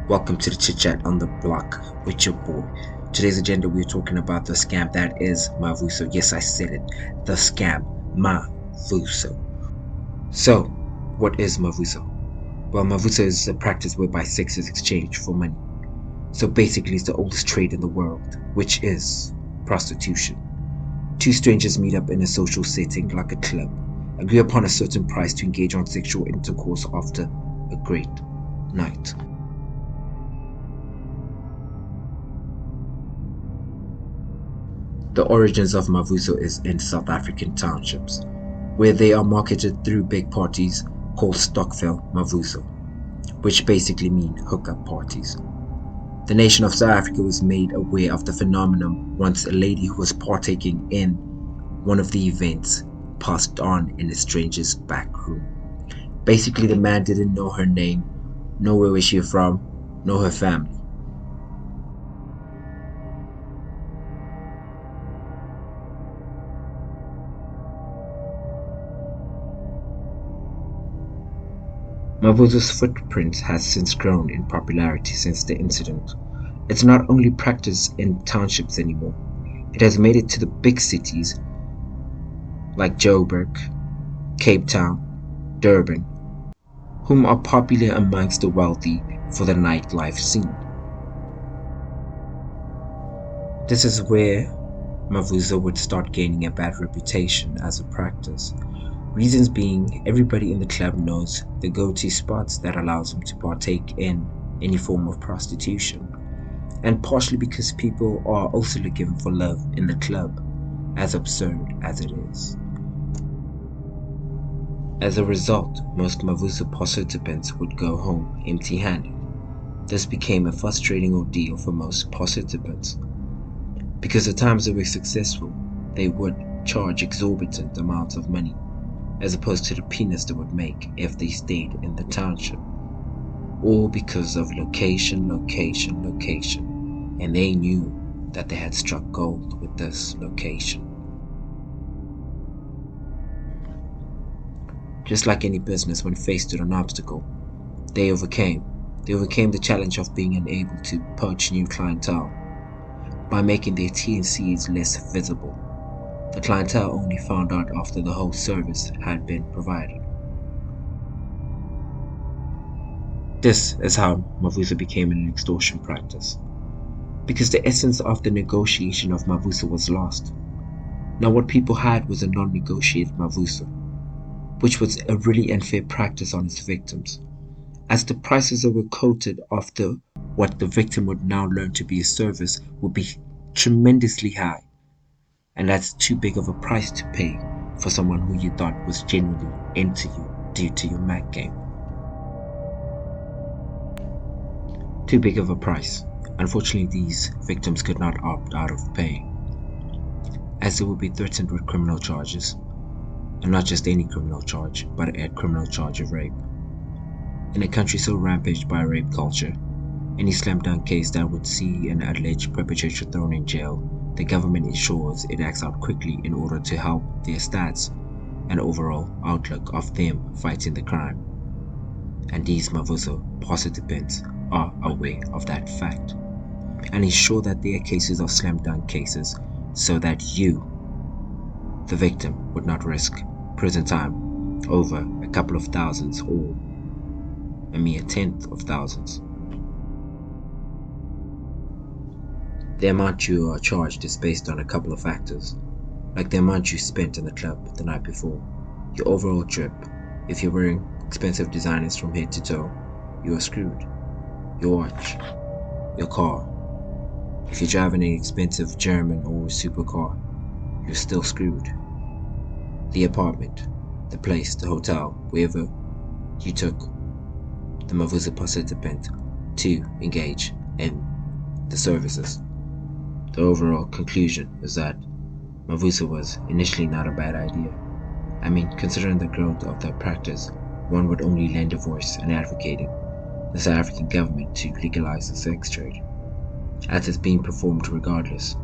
Welcome to the Chit Chat on the Block with your boy. Today's agenda, we're talking about the scam that is Mavuso. Yes, I said it. The scam, Mavuso. So, what is Mavuso? Well, Mavuso is a practice whereby sex is exchanged for money. So basically, it's the oldest trade in the world, which is prostitution. Two strangers meet up in a social setting like a club, agree upon a certain price to engage on sexual intercourse after a great night. The origins of Mavuso is in South African townships, where they are marketed through big parties called Stokvel Mavuso, which basically mean hookup parties. The nation of South Africa was made aware of the phenomenon once a lady who was partaking in one of the events passed on in a stranger's back room. Basically, the man didn't know her name, know where she was from, know her family. Mavuso's footprint has since grown in popularity since the incident. It's not only practiced in townships anymore, it has made it to the big cities like Joburg, Cape Town, Durban, whom are popular amongst the wealthy for the nightlife scene. This is where Mavuso would start gaining a bad reputation as a practice. Reasons being, everybody in the club knows the go-to spots that allows them to partake in any form of prostitution, and partially because people are also looking for love in the club, as absurd as it is. As a result, most Mavuso participants would go home empty-handed. This became a frustrating ordeal for most participants. Because at times they were successful, they would charge exorbitant amounts of money, as opposed to the peanuts they would make if they stayed in the township. All because of location, and they knew that they had struck gold with this location. Just like any business, when faced with an obstacle, they overcame. They overcame the challenge of being unable to poach new clientele by making their T&Cs less visible. The clientele only found out after the whole service had been provided. This is how Mavuso became an extortion practice, because the essence of the negotiation of Mavuso was lost. Now what people had was a non-negotiated Mavuso, which was a really unfair practice on its victims, as the prices that were quoted after what the victim would now learn to be a service would be tremendously high. And that's too big of a price to pay for someone who you thought was genuinely into you due to your Mac game. Too big of a price. Unfortunately, these victims could not opt out of paying, as they would be threatened with criminal charges, and not just any criminal charge, but a criminal charge of rape. In a country so rampaged by a rape culture, any slam dunk case that would see an alleged perpetrator thrown in jail, the government ensures it acts out quickly in order to help their stats and overall outlook of them fighting the crime. And these Mavuso participants are aware of that fact and ensure that their cases are slam dunk cases so that you, the victim, would not risk prison time over a couple of thousands or a mere tenth of thousands. The amount you are charged is based on a couple of factors, like the amount you spent in the club the night before, your overall trip. If you're wearing expensive designers from head to toe, you are screwed. Your watch, your car. If you're driving an expensive German or supercar, you're still screwed. The apartment, the place, the hotel, wherever you took the Mavuso participant to engage in the services. The overall conclusion is that Mavuso was initially not a bad idea. I mean, considering the growth of the practice, one would only lend a voice in advocating the South African government to legalize the sex trade, as it's being performed regardless,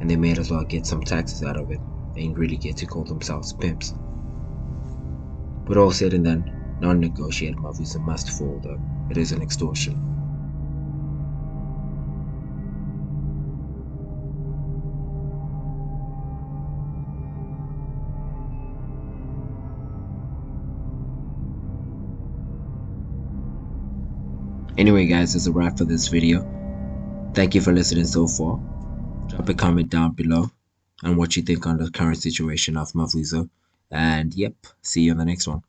and they may as well get some taxes out of it and really get to call themselves pimps. But all said and done, non-negotiated Mavuso must fall though. It is an extortion. Anyway, guys, that's a wrap for this video. Thank you for listening so far. Drop a comment down below on what you think on the current situation of Mavuso. And yep, see you on the next one.